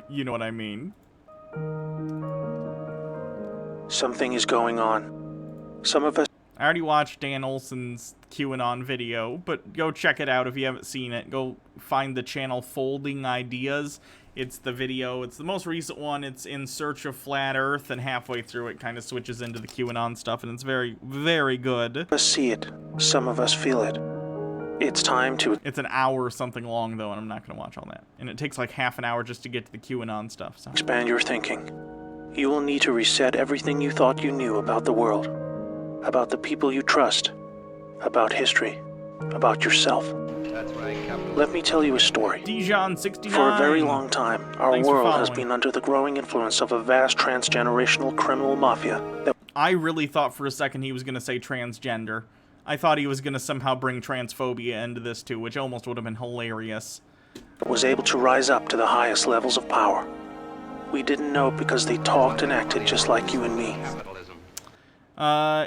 You know what I mean. Something is going on. Some of us... I already watched Dan Olson's QAnon video, but go check it out if you haven't seen it. Go find the channel Folding Ideas. It's the video. It's the most recent one. It's In Search of Flat Earth, and halfway through it kind of switches into the QAnon stuff, and it's very, very good. Some of us see it. Some of us feel it. It's time to... It's an hour or something long, though, and I'm not going to watch all that. And it takes like half an hour just to get to the QAnon stuff. So. Expand your thinking. You will need to reset everything you thought you knew about the world, about the people you trust, about history, about yourself. That's right, Let me tell you a story. Dijon69. For a very long time, our Thanks for world has following. been under the growing influence of a vast transgenerational criminal mafia that... I really thought for a second he was going to say transgender. I thought he was going to somehow bring transphobia into this too, which almost would have been hilarious. was able to rise up to the highest levels of power. We didn't know because they talked and acted just like you and me.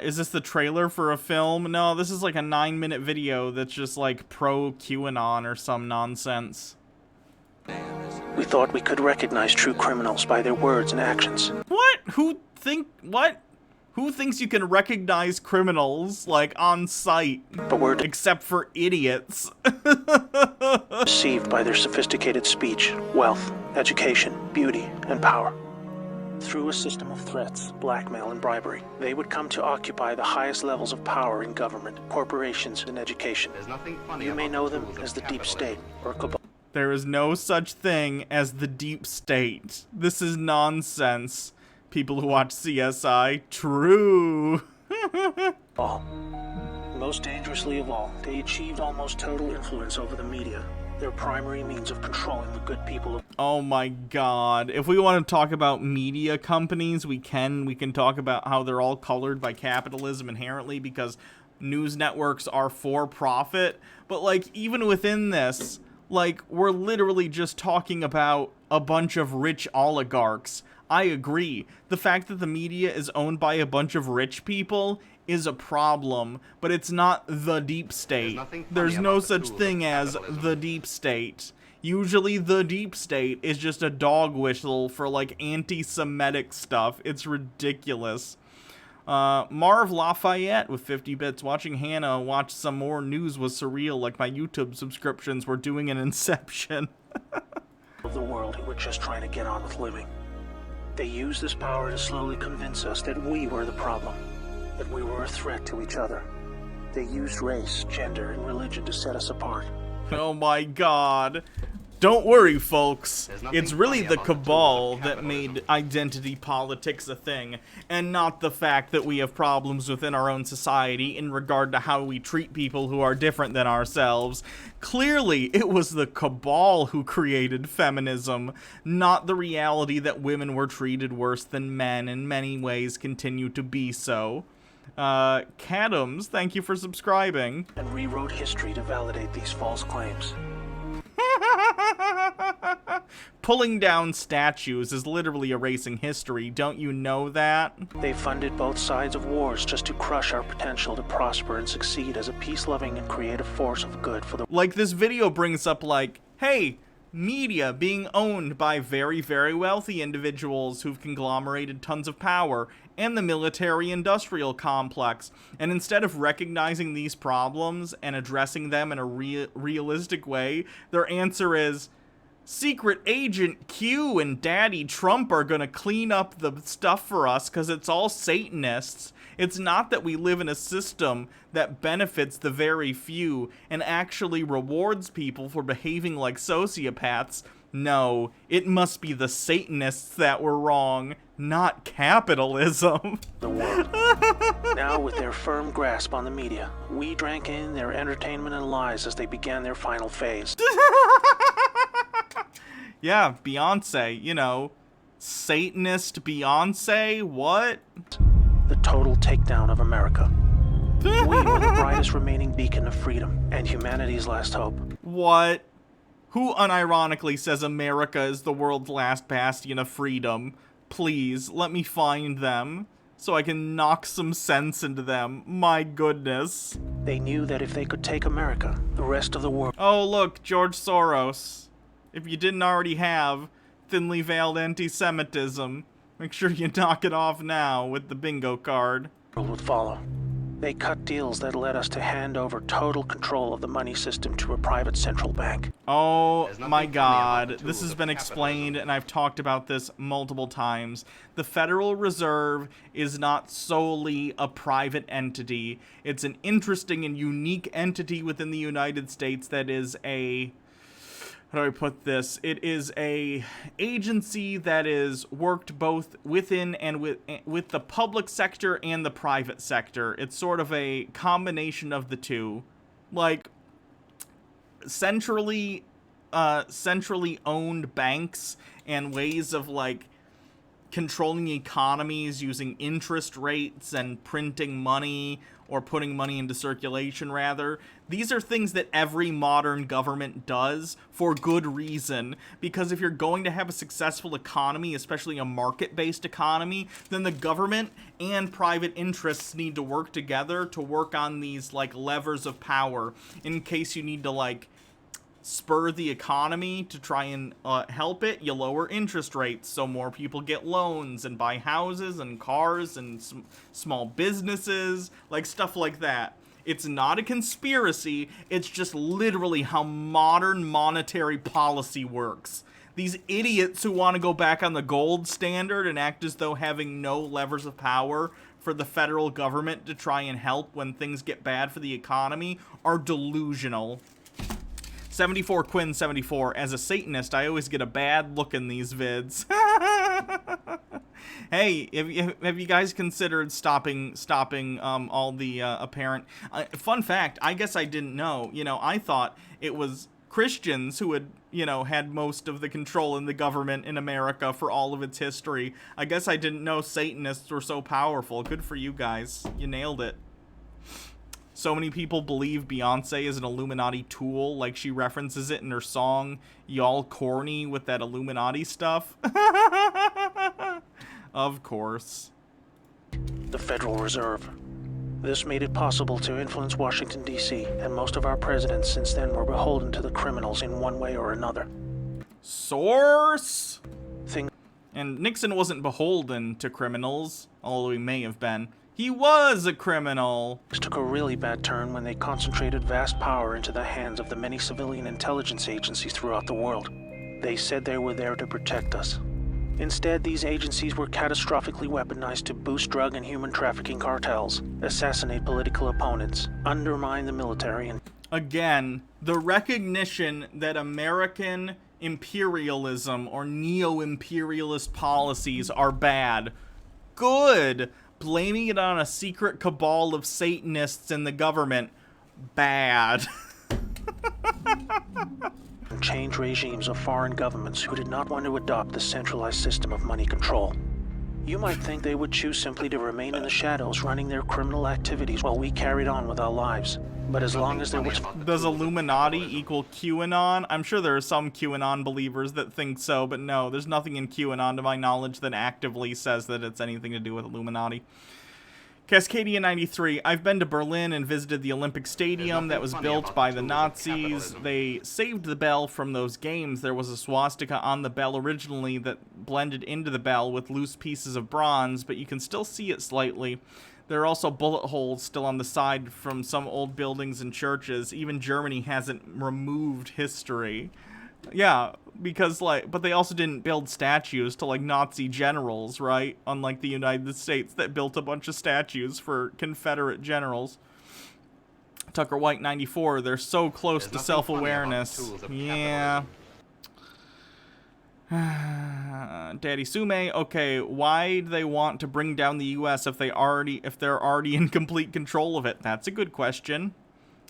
Is this the trailer for a film? No, this is like a 9-minute video that's just like pro-QAnon or some nonsense. We thought we could recognize true criminals by their words and actions. What? What? Who thinks you can recognize criminals, like, on sight? But we're except for idiots. deceived by their sophisticated speech, wealth, education, beauty, and power. Through a system of threats, blackmail, and bribery, they would come to occupy the highest levels of power in government, corporations, and education. You may know them as the deep state or cabal. There is no such thing as the deep state. This is nonsense. People who watch CSI, true. Most dangerously of all, they achieved almost total influence over the media, their primary means of controlling the good people of... Oh my god. If we want to talk about media companies, we can. We can talk about how they're all colored by capitalism inherently because news networks are for profit. But, like, even within this, like, we're literally just talking about a bunch of rich oligarchs. I agree. The fact that the media is owned by a bunch of rich people is a problem, but it's not the deep state. There's no such thing as the deep state. Usually the deep state is just a dog whistle for, like, anti-Semitic stuff. It's ridiculous. Marv Lafayette with 50 bits. Watching Hannah watch some more news was surreal, like my YouTube subscriptions were doing an Inception. of the world who were just trying to get on with living. They used this power to slowly convince us that we were the problem, that we were a threat to each other. They used race, gender, and religion to set us apart. Oh my god. Don't worry, folks. It's really the cabal that made identity politics a thing, and not the fact that we have problems within our own society in regard to how we treat people who are different than ourselves. Clearly, it was the cabal who created feminism, not the reality that women were treated worse than men, in many ways continue to be so. Cadams, thank you for subscribing. And rewrote history to validate these false claims. Pulling down statues is literally erasing history, don't you know that? They funded both sides of wars just to crush our potential to prosper and succeed as a peace-loving and creative force of good for the... Like, this video brings up, like, hey, media being owned by very, very wealthy individuals who've conglomerated tons of power, and the military-industrial complex. And instead of recognizing these problems and addressing them in a realistic way, their answer is, Secret Agent Q and Daddy Trump are gonna clean up the stuff for us because it's all Satanists. It's not that we live in a system that benefits the very few and actually rewards people for behaving like sociopaths. No, it must be the Satanists that were wrong, not capitalism. The world. Now, with their firm grasp on the media, we drank in their entertainment and lies as they began their final phase. Yeah, Beyonce, you know, Satanist Beyonce, what? The total takedown of America. We were the brightest remaining beacon of freedom and humanity's last hope. What? Who unironically says America is the world's last bastion of freedom? Please, let me find them, so I can knock some sense into them. My goodness. They knew that if they could take America, the rest of the world... Oh, look, George Soros. If you didn't already have thinly veiled anti-Semitism. Make sure you knock it off now with the bingo card. Would follow. They cut deals that led us to hand over total control of the money system to a private central bank. Oh my god, this has been explained, and I've talked about this multiple times. The Federal Reserve is not solely a private entity. It's an interesting and unique entity within the United States that is a... how do I put this? It is a agency that is worked both within and with the public sector and the private sector. It's sort of a combination of the two. Like, centrally owned banks and ways of, like, controlling economies using interest rates and printing money, or putting money into circulation, rather. These are things that every modern government does for good reason, because if you're going to have a successful economy, especially a market-based economy, then the government and private interests need to work together to work on these, like, levers of power, in case you need to, like, spur the economy to try and help it. You lower interest rates so more people get loans and buy houses and cars and small businesses, like stuff like that. It's not a conspiracy, it's just literally how modern monetary policy works. These idiots who want to go back on the gold standard and act as though having no levers of power for the federal government to try and help when things get bad for the economy are delusional. 74 Quinn 74. As a Satanist, I always get a bad look in these vids. Hey, have you guys considered stopping all the apparent... fun fact, I guess I didn't know. You know, I thought it was Christians who had, you know, had most of the control in the government in America for all of its history. I guess I didn't know Satanists were so powerful. Good for you guys. You nailed it. So many people believe Beyonce is an Illuminati tool, like she references it in her song, Y'all Corny, with that Illuminati stuff. Of course. The Federal Reserve. This made it possible to influence Washington, D.C., and most of our presidents since then were beholden to the criminals in one way or another. Source? And Nixon wasn't beholden to criminals, although he may have been. He was a criminal. This took a really bad turn when they concentrated vast power into the hands of the many civilian intelligence agencies throughout the world. They said they were there to protect us. Instead, these agencies were catastrophically weaponized to boost drug and human trafficking cartels, assassinate political opponents, undermine the military, and... Again, the recognition that American imperialism or neo-imperialist policies are bad. Good. Blaming it on a secret cabal of Satanists in the government. Bad. change regimes of foreign governments who did not want to adopt the centralized system of money control. You might think they would choose simply to remain in the shadows running their criminal activities while we carried on with our lives. But as long as there was... Does Illuminati equal QAnon? I'm sure there are some QAnon believers that think so, but no, there's nothing in QAnon to my knowledge that actively says that it's anything to do with Illuminati. Cascadia 93. I've been to Berlin and visited the Olympic Stadium that was built by the Nazis. They saved the bell from those games. There was a swastika on the bell originally that blended into the bell with loose pieces of bronze, but you can still see it slightly. There are also bullet holes still on the side from some old buildings and churches. Even Germany hasn't removed history. Yeah, because, like, but they also didn't build statues to, like, Nazi generals, right? Unlike the United States that built a bunch of statues for Confederate generals. Tucker White 94, they're so close to self-awareness. Yeah. Daddy Sume, okay, why do they want to bring down the US if they're already in complete control of it? That's a good question.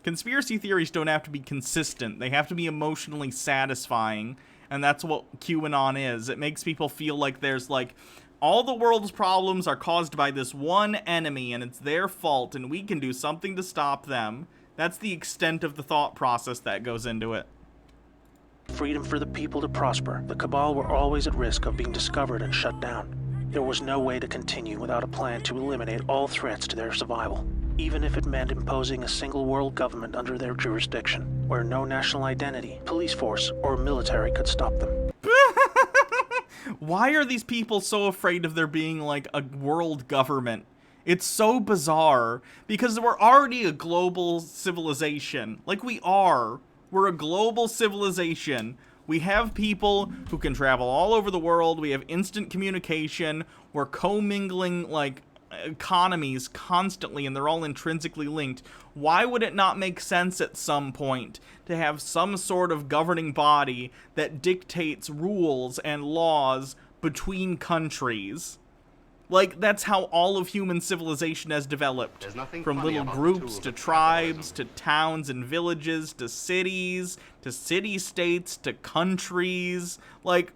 Conspiracy theories don't have to be consistent. They have to be emotionally satisfying, and that's what QAnon is. It makes people feel like there's, like, all the world's problems are caused by this one enemy, and it's their fault, and we can do something to stop them. That's the extent of the thought process that goes into it. Freedom for the people to prosper. The Cabal were always at risk of being discovered and shut down. There was no way to continue without a plan to eliminate all threats to their survival, even if it meant imposing a single world government under their jurisdiction, where no national identity, police force, or military could stop them. Why are these people so afraid of there being, like, a world government? It's so bizarre, because we're already a global civilization. Like, we are. We're a global civilization. We have people who can travel all over the world. We have instant communication. We're commingling, like, economies constantly, and they're all intrinsically linked. Why would it not make sense at some point to have some sort of governing body that dictates rules and laws between countries? Like, that's how all of human civilization has developed. From little groups to tribes to towns and villages to cities to city-states to countries. Like,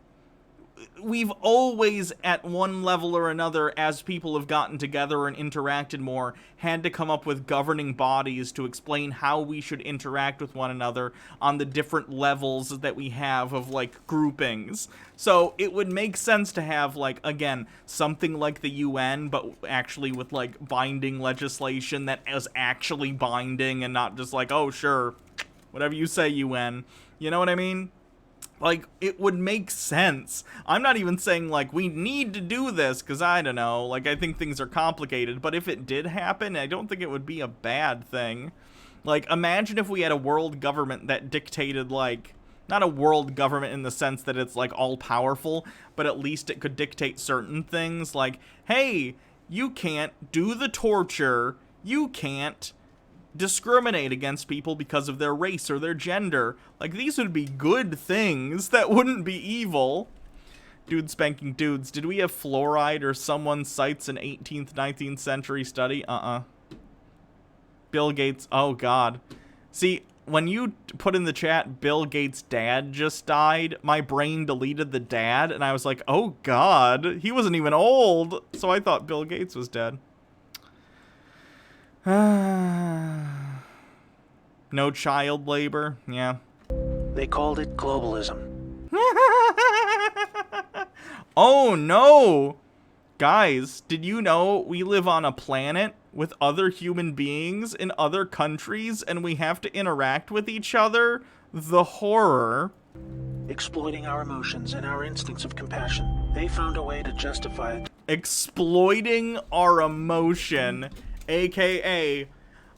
we've always, at one level or another, as people have gotten together and interacted more, had to come up with governing bodies to explain how we should interact with one another on the different levels that we have of, like, groupings. So it would make sense to have, like, again, something like the UN, but actually with, like, binding legislation that is actually binding and not just like, oh, sure, whatever you say, UN. You know what I mean? Like, it would make sense. I'm not even saying, like, we need to do this, because I don't know. Like, I think things are complicated. But if it did happen, I don't think it would be a bad thing. Like, imagine if we had a world government that dictated, like, not a world government in the sense that it's, like, all-powerful, but at least it could dictate certain things. Like, hey, you can't do the torture. You can't discriminate against people because of their race or their gender. Like, these would be good things that wouldn't be evil. Dude spanking dudes. Did we have fluoride or someone cites an 18th, 19th century study? Bill Gates. Oh, God. See, when you put in the chat, Bill Gates' dad just died, my brain deleted the dad, and I was like, oh, God. He wasn't even old. So I thought Bill Gates was dead. No child labor, yeah. They called it globalism. Oh no! Guys, did you know we live on a planet with other human beings in other countries and we have to interact with each other? The horror. Exploiting our emotions and our instincts of compassion. They found a way to justify it. Exploiting our emotion. AKA,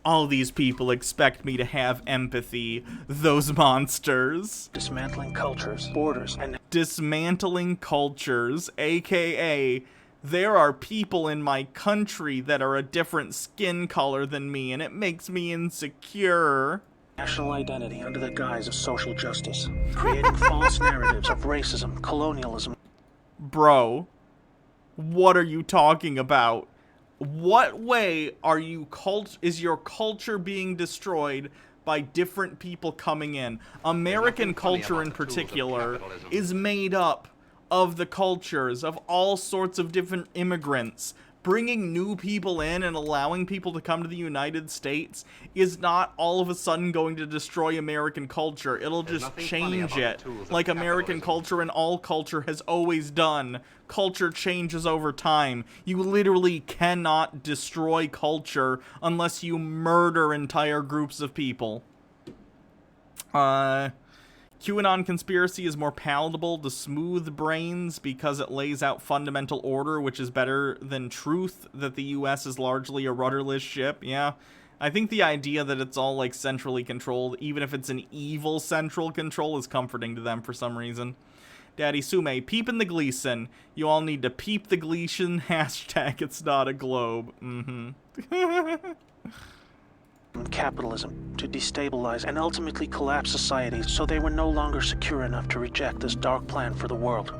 all these people expect me to have empathy. Those monsters. Dismantling cultures, borders, and... Dismantling cultures. AKA, there are people in my country that are a different skin color than me, and it makes me insecure. National identity under the guise of social justice. Creating false narratives of racism, colonialism. Bro, what are you talking about? What way are you is your culture being destroyed by different people coming in? American culture in particular is made up of the cultures of all sorts of different immigrants. Bringing new people in and allowing people to come to the United States is not all of a sudden going to destroy American culture. It'll just change it, like American culture and all culture has always done. Culture changes over time. You literally cannot destroy culture unless you murder entire groups of people. QAnon conspiracy is more palatable to smooth brains because it lays out fundamental order, which is better than truth that the US is largely a rudderless ship. Yeah, I think the idea that it's all, like, centrally controlled, even if it's an evil central control, is comforting to them for some reason. Daddy Sume, peep in the Gleason. You all need to peep the Gleason. Hashtag it's not a globe. Capitalism to destabilize and ultimately collapse societies so they were no longer secure enough to reject this dark plan for the world.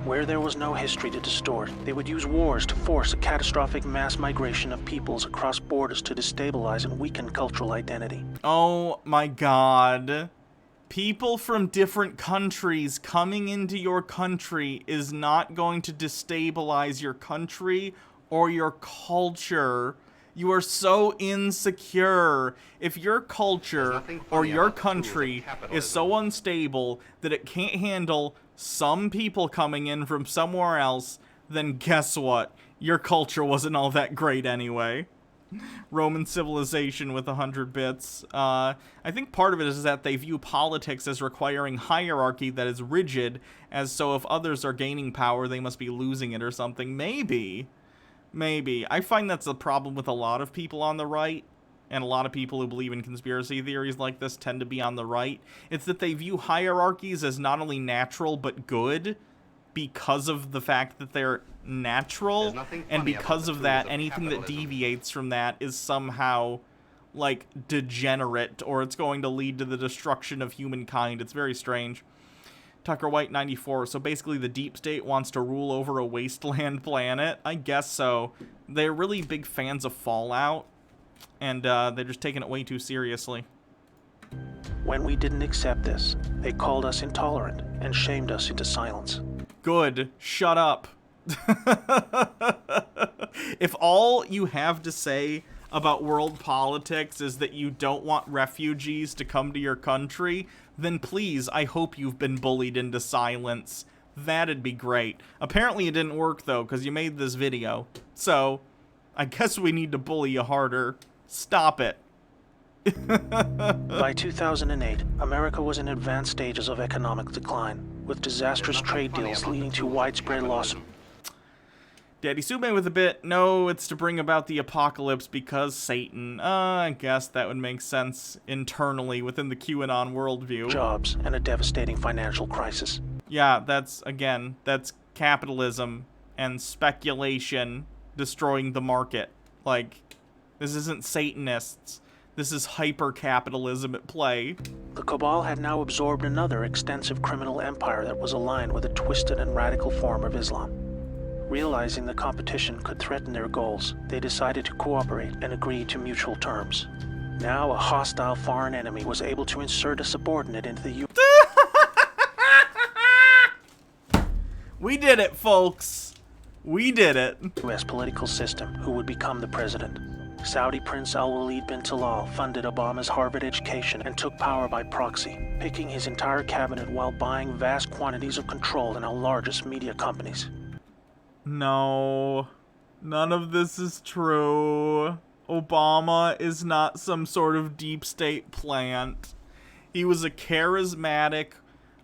Where there was no history to distort, they would use wars to force a catastrophic mass migration of peoples across borders to destabilize and weaken cultural identity. Oh my God. People from different countries coming into your country is not going to destabilize your country or your culture. You are so insecure. If your culture or your country is so unstable that it can't handle some people coming in from somewhere else, then guess what? Your culture wasn't all that great anyway. Roman civilization with 100 bits. I think part of it is that they view politics as requiring hierarchy that is rigid, as so if others are gaining power, they must be losing it or something. Maybe. I find that's a problem with a lot of people on the right, and a lot of people who believe in conspiracy theories like this tend to be on the right. It's that they view hierarchies as not only natural but good because of the fact that they're natural, and because of that, anything that deviates from that is somehow, like, degenerate, or it's going to lead to the destruction of humankind. It's very strange. Tucker White 94. So basically the deep state wants to rule over a wasteland planet? I guess so. They're really big fans of Fallout, and they're just taking it way too seriously. When we didn't accept this, they called us intolerant and shamed us into silence. Good. Shut up. If all you have to say about world politics is that you don't want refugees to come to your country, then please, I hope you've been bullied into silence. That'd be great. Apparently it didn't work, though, because you made this video. So, I guess we need to bully you harder. Stop it. By 2008, America was in advanced stages of economic decline, with disastrous trade deals leading to widespread loss. Daddy Sume with a bit. No, it's to bring about the apocalypse because Satan. I guess that would make sense internally within the QAnon worldview. Jobs and a devastating financial crisis. Yeah, that's capitalism and speculation destroying the market. Like, this isn't Satanists. This is hyper-capitalism at play. The Cabal had now absorbed another extensive criminal empire that was aligned with a twisted and radical form of Islam. Realizing the competition could threaten their goals, they decided to cooperate and agree to mutual terms. Now, a hostile foreign enemy was able to insert a subordinate into the We did it, folks. We did it. U.S. political system, who would become the president. Saudi Prince Al-Walid bin Talal funded Obama's Harvard education and took power by proxy, picking his entire cabinet while buying vast quantities of control in our largest media companies. No, none of this is true. Obama is not some sort of deep state plant. He was a charismatic,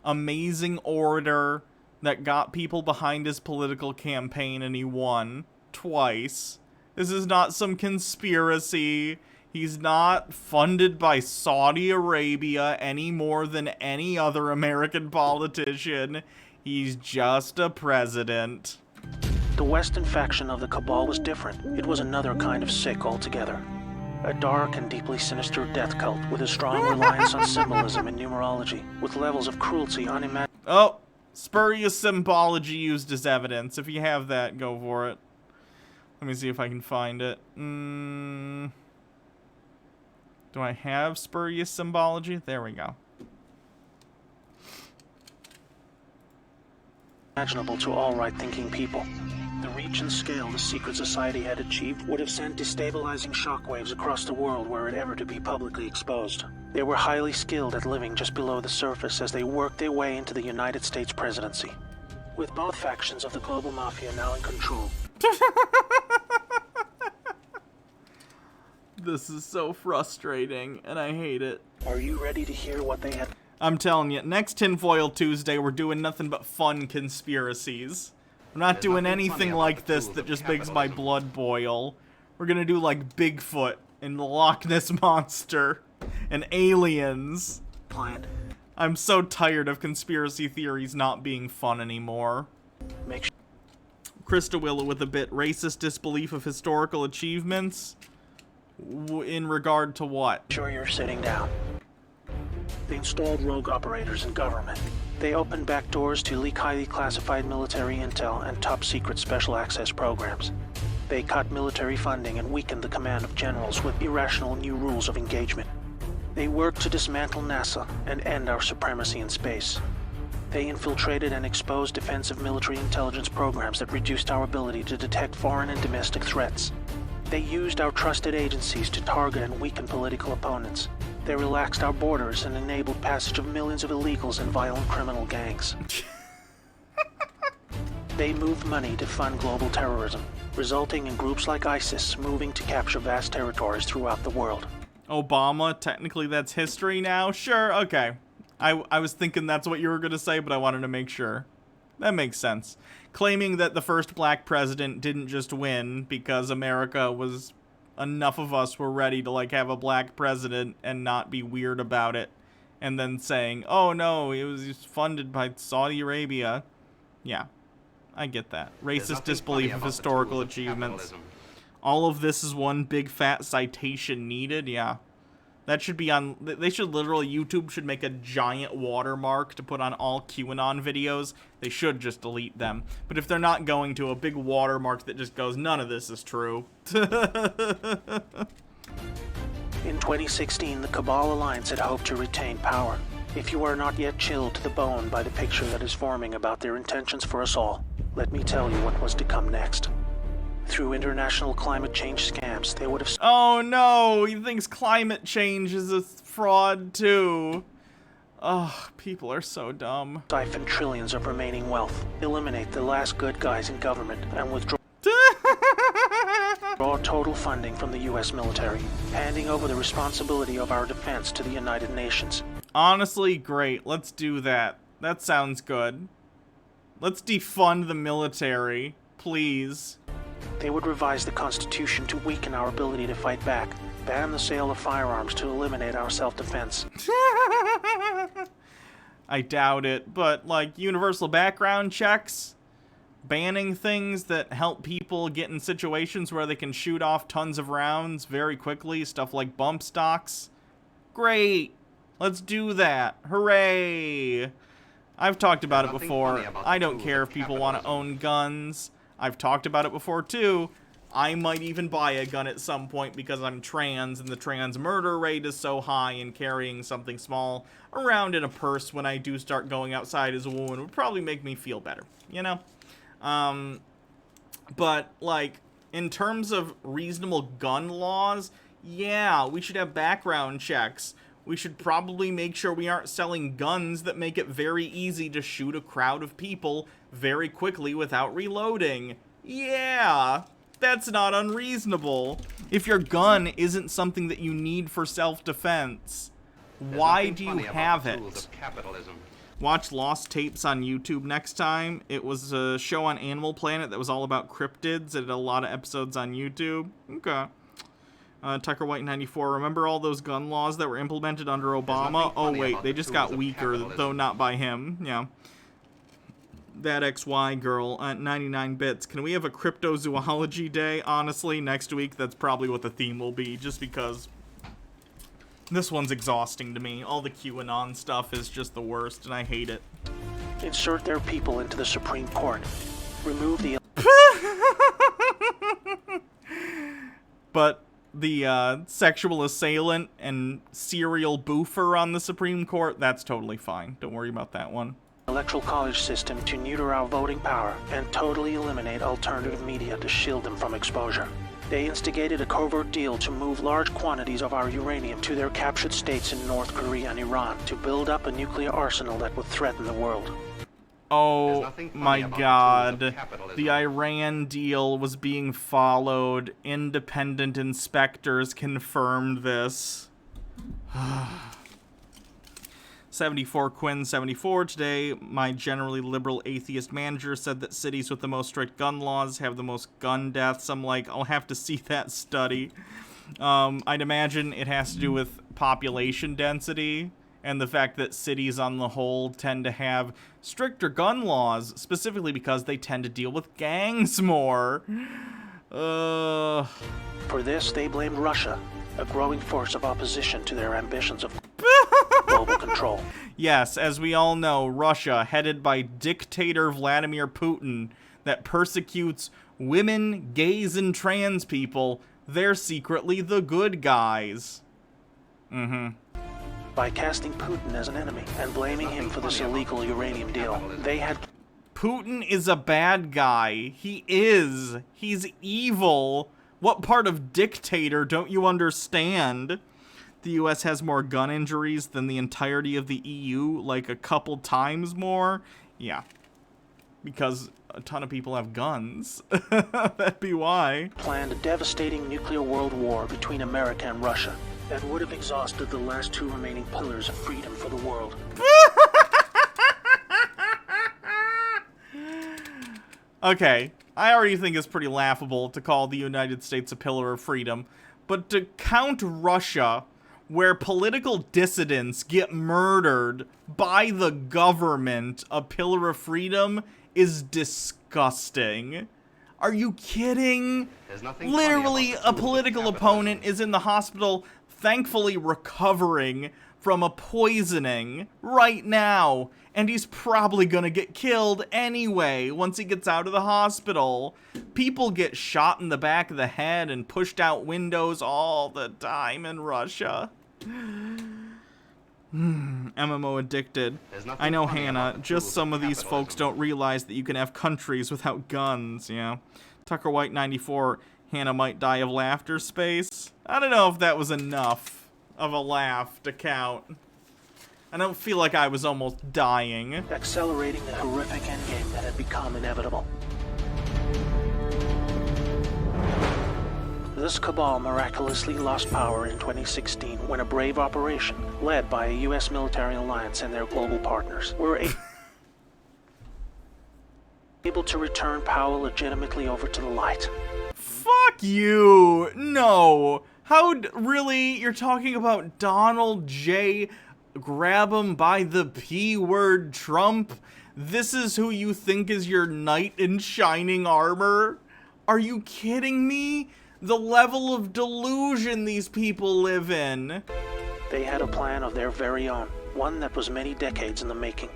amazing orator that got people behind his political campaign, and he won twice. This is not some conspiracy. He's not funded by Saudi Arabia any more than any other American politician. He's just a president. The Western faction of the Cabal was different. It was another kind of sick altogether. A dark and deeply sinister death cult with a strong reliance on symbolism and numerology, with levels of cruelty unimaginable. Oh, spurious symbology used as evidence. If you have that, go for it. Let me see if I can find it. Do I have spurious symbology? There we go. Imaginable to all right-thinking people. The reach and scale the secret society had achieved would have sent destabilizing shockwaves across the world were it ever to be publicly exposed. They were highly skilled at living just below the surface as they worked their way into the United States presidency. With both factions of the global mafia now in control. This is so frustrating, and I hate it. Are you ready to hear what they had? I'm telling you, next Tinfoil Tuesday, we're doing nothing but fun conspiracies. We're not doing anything like this that just makes my blood boil. We're gonna do like Bigfoot and the Loch Ness Monster and aliens. Planned. I'm so tired of conspiracy theories not being fun anymore. Make sure. Krista Willa with a bit racist disbelief of historical achievements. In regard to what? Sure you're sitting down. They installed rogue operators in government. They opened back doors to leak highly classified military intel and top-secret special access programs. They cut military funding and weakened the command of generals with irrational new rules of engagement. They worked to dismantle NASA and end our supremacy in space. They infiltrated and exposed defensive military intelligence programs that reduced our ability to detect foreign and domestic threats. They used our trusted agencies to target and weaken political opponents. They relaxed our borders and enabled passage of millions of illegals and violent criminal gangs. They moved money to fund global terrorism. resulting in groups like ISIS moving to capture vast territories throughout the world. Obama, technically that's history now? Sure, okay. I was thinking that's what you were going to say, but I wanted to make sure. That makes sense. Claiming that the first black president didn't just win because America was... enough of us were ready to, like, have a black president and not be weird about it. And then saying, oh no, it was funded by Saudi Arabia. Yeah, I get that. Racist disbelief of historical achievements. All of this is one big fat citation needed, yeah. That should be on... They should literally... YouTube should make a giant watermark to put on all QAnon videos. They should just delete them. But if they're not going to, a big watermark that just goes, none of this is true. In 2016, the Cabal Alliance had hoped to retain power. If you are not yet chilled to the bone by the picture that is forming about their intentions for us all, let me tell you what was to come next. Through international climate change scams, they would have... Oh no, he thinks climate change is a fraud too. Oh, people are so dumb. Siphon trillions of remaining wealth, eliminate the last good guys in government, and withdraw total funding from the US military, handing over the responsibility of our defense to the United Nations. Honestly, great. Let's do that. That sounds good. Let's defund the military, please. They would revise the Constitution to weaken our ability to fight back, ban the sale of firearms to eliminate our self-defense. I doubt it, but, like, universal background checks? Banning things that help people get in situations where they can shoot off tons of rounds very quickly, stuff like bump stocks? Great! Let's do that. Hooray! I've talked about it before. I don't care if people want to own guns. I've talked about it before, too. I might even buy a gun at some point because I'm trans and the trans murder rate is so high, and carrying something small around in a purse when I do start going outside as a woman would probably make me feel better, you know? But, like, in terms of reasonable gun laws, yeah, we should have background checks. We should probably make sure we aren't selling guns that make it very easy to shoot a crowd of people very quickly without reloading. Yeah, that's not unreasonable. If your gun isn't something that you need for self-defense, why do you have it? Watch Lost Tapes on YouTube next time. It was a show on Animal Planet that was all about cryptids. It had a lot of episodes on YouTube. Okay. Tucker White 94. Remember all those gun laws that were implemented under Obama? Oh wait, they just got weaker, though not by him. Yeah. That XY girl at 99 bits. Can we have a cryptozoology day? Honestly, next week that's probably what the theme will be, just because this one's exhausting to me. All the QAnon stuff is just the worst, and I hate it. Insert their people into the Supreme Court. Remove the... But the sexual assailant and serial boofer on the Supreme Court, that's totally fine. Don't worry about that one. Electoral college system to neuter our voting power and totally eliminate alternative media to shield them from exposure. They instigated a covert deal to move large quantities of our uranium to their captured states in North Korea and Iran to build up a nuclear arsenal that would threaten the world. Oh my god. The Iran deal was being followed. Independent inspectors confirmed this. 74 Quinn 74 today. My generally liberal atheist manager said that cities with the most strict gun laws have the most gun deaths. I'm like, I'll have to see that study. I'd imagine it has to do with population density and the fact that cities on the whole tend to have stricter gun laws, specifically because they tend to deal with gangs more. For this, they blamed Russia, a growing force of opposition to their ambitions of global control. Yes, as we all know, Russia, headed by dictator Vladimir Putin, that persecutes women, gays, and trans people, they're secretly the good guys. By casting Putin as an enemy and blaming him for this illegal uranium deal, they had... Putin is a bad guy. He is. He's evil. What part of dictator don't you understand? The US has more gun injuries than the entirety of the EU, like a couple times more. Yeah. Because a ton of people have guns. That'd be why. Planned a devastating nuclear world war between America and Russia that would have exhausted the last two remaining pillars of freedom for the world. Okay, I already think it's pretty laughable to call the United States a pillar of freedom, but to count Russia, where political dissidents get murdered by the government, a pillar of freedom, is disgusting. Are you kidding? Literally, a political opponent is in the hospital, thankfully recovering from a poisoning right now, and he's probably gonna get killed anyway once he gets out of the hospital. People get shot in the back of the head and pushed out windows all the time in Russia. MMO addicted. I know, Hannah, just some of these folks don't realize that you can have countries without guns, yeah. Tucker White 94, Hannah might die of laughter space. I don't know if that was enough of a laugh to count. I don't feel like I was almost dying. Accelerating the horrific endgame that had become inevitable. This cabal miraculously lost power in 2016 when a brave operation, led by a U.S. military alliance and their global partners, were able to return power legitimately over to the light. Fuck you! No! Really? You're talking about Donald J. Grab him by the P-word Trump? This is who you think is your knight in shining armor? Are you kidding me? The level of delusion these people live in. They had a plan of their very own, one that was many decades in the making.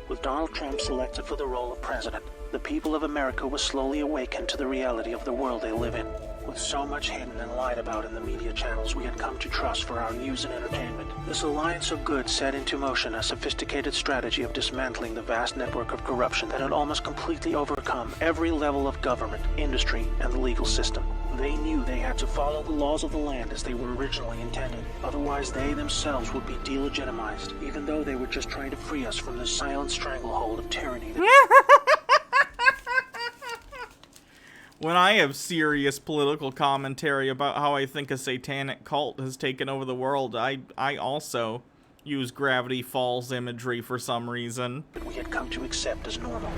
With Donald Trump selected for the role of president, the people of America were slowly awakened to the reality of the world they live in. With so much hidden and lied about in the media channels we had come to trust for our news and entertainment, this alliance of good set into motion a sophisticated strategy of dismantling the vast network of corruption that had almost completely overcome every level of government, industry, and the legal system. They knew they had to follow the laws of the land as they were originally intended. Otherwise, they themselves would be delegitimized, even though they were just trying to free us from the silent stranglehold of tyranny. When I have serious political commentary about how I think a satanic cult has taken over the world, I also use Gravity Falls imagery for some reason. We had come to accept as normal.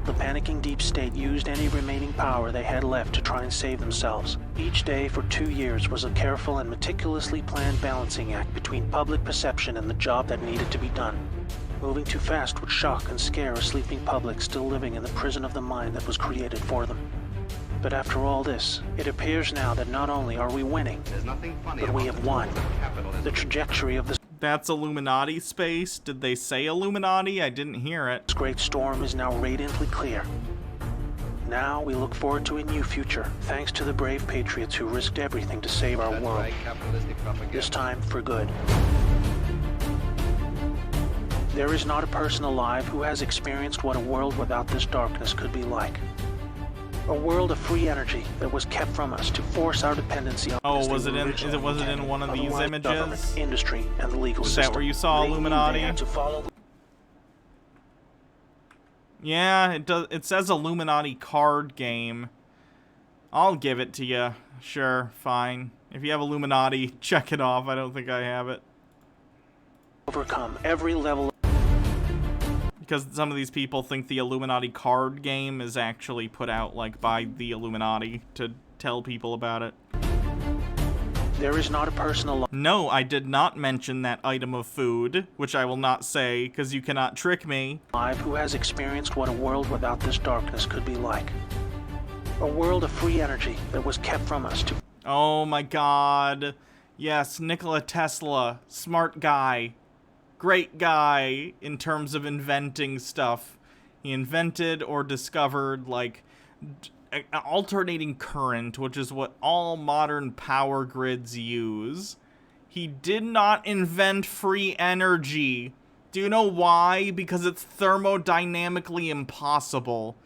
The panicking deep state used any remaining power they had left to try and save themselves. Each day for 2 years was a careful and meticulously planned balancing act between public perception and the job that needed to be done. Moving too fast would shock and scare a sleeping public still living in the prison of the mind that was created for them. But after all this, it appears now that not only are we winning, but we have won. The trajectory of this That's Illuminati space? Did they say Illuminati? I didn't hear it. great storm is now radiantly clear. Now we look forward to a new future, thanks to the brave patriots who risked everything to save our world. This time for good. There is not a person alive who has experienced what a world without this darkness could be like. A world of free energy that was kept from us to force our dependency on. Oh, was it in one of these images? Industry and the legal Is system. that where you saw They knew Illuminati? they had to follow the Yeah, it does. It says Illuminati card game. I'll give it to you. Sure, fine. If you have Illuminati, check it off. I don't think I have it. overcome every level. Because some of these people think the Illuminati card game is actually put out, like, by the Illuminati to tell people about it. There is not a person alive. No, I did not mention that item of food, which I will not say, because you cannot trick me. Who has experienced what a world without this darkness could be like. A world of free energy that was kept from us to. Oh my god. Yes, Nikola Tesla. Smart guy. Great guy in terms of inventing stuff. He invented or discovered, like, alternating current, which is what all modern power grids use. He did not invent free energy. Do you know why? Because it's thermodynamically impossible.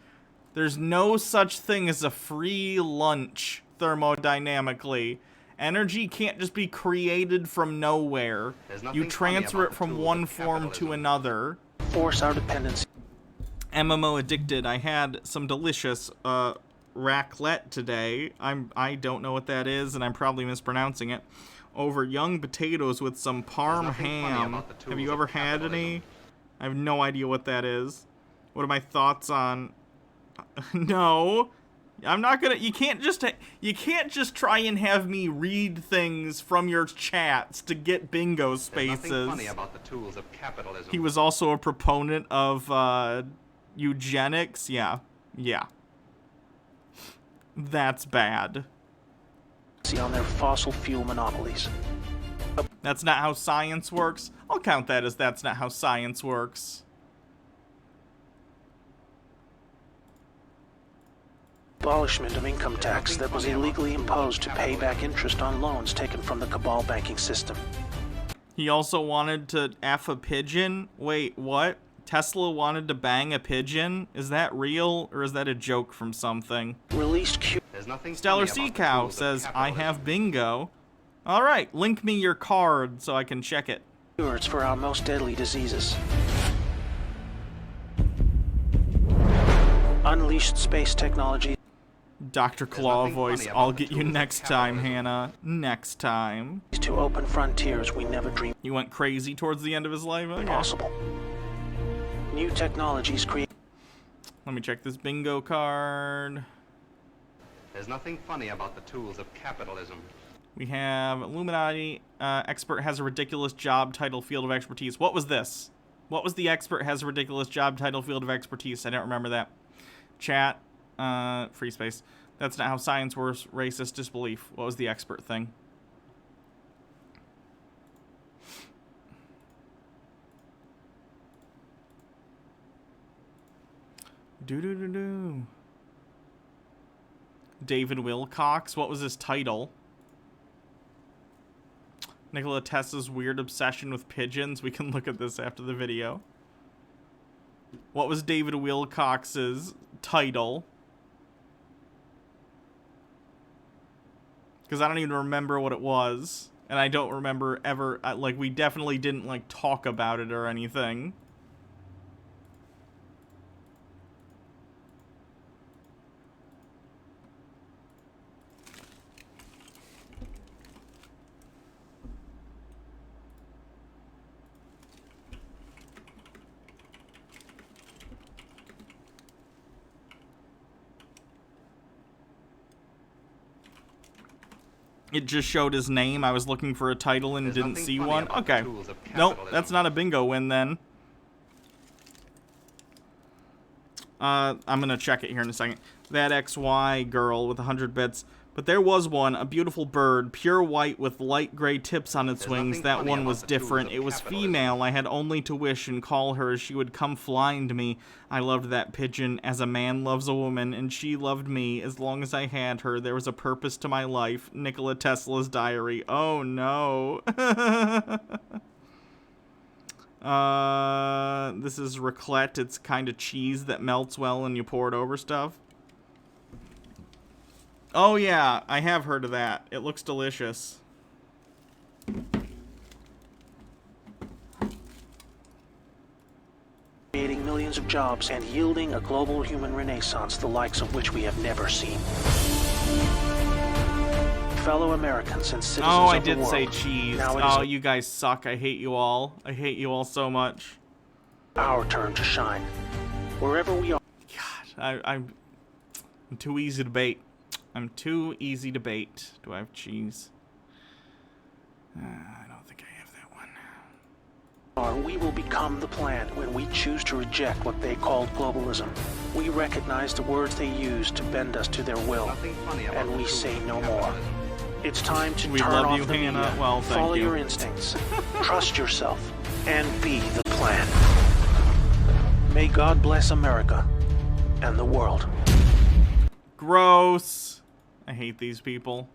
There's no such thing as a free lunch thermodynamically. Energy can't just be created from nowhere. You transfer it from one form to another. Force our dependency. MMO addicted. I had some delicious raclette today. I don't know what that is, and I'm probably mispronouncing it. Over young potatoes with some parm ham. Have you ever had any? I have no idea what that is. What are my thoughts on? No, I'm not gonna. You can't just try and have me read things from your chats to get bingo spaces. There's nothing funny about the tools of capitalism. He was also a proponent of eugenics. Yeah. That's bad. See on their fossil fuel monopolies. That's not how science works. I'll count that as that's not how science works. Abolishment of income tax that was illegally imposed to pay back interest on loans taken from the cabal banking system. He also wanted to F a pigeon. Wait, what? Tesla wanted to bang a pigeon? Is that real, or is that a joke from something? Released Stellar Sea Cow says, I have bingo. Alright, link me your card so I can check it. cures for our most deadly diseases. Unleashed space technology. Dr. Claw voice, I'll get you next time, Hannah. Next time. To open frontiers we never dreamed. He went crazy towards the end of his life? Okay. Possible. New technologies create. Let me check this bingo card. There's nothing funny about the tools of capitalism. We have Illuminati. Expert has a ridiculous job title field of expertise. What was this? What was the expert has a ridiculous job title field of expertise? I don't remember that. Chat. Free space. That's not how science works. Racist disbelief. What was the expert thing? Do. David Wilcox. What was his title? Nikola Tesla's weird obsession with pigeons. We can look at this after the video. What was David Wilcox's title? Because I don't even remember what it was. And I don't remember ever, like, we definitely didn't, like, talk about it or anything. It just showed his name. I was looking for a title and didn't see one. Okay. Nope, that's not a bingo win then. I'm gonna check it here in a second. That XY girl with 100 bits. But there was one, a beautiful bird, pure white with light gray tips on its wings. That one was different. It was female. I had only to wish and call her as she would come flying to me. I loved that pigeon as a man loves a woman, and she loved me as long as I had her. There was a purpose to my life. Nikola Tesla's diary. Oh, no. This is raclette. It's kind of cheese that melts well when you pour it over stuff. Oh yeah, I have heard of that. It looks delicious. Creating millions of jobs and yielding a global human renaissance, the likes of which we have never seen. Fellow Americans and citizens of the world. Oh, I did say cheese. Oh, you guys suck. I hate you all. I hate you all so much. Our turn to shine. Wherever we are. God, I'm too easy to bait. I'm too easy to bait. Do I have cheese? I don't think I have that one. We will become the plan when we choose to reject what they called globalism. We recognize the words they use to bend us to their will, and we say no more. It's time to turn off the media, follow your instincts, trust yourself, and be the plan. May God bless America and the world. Gross. I hate these people.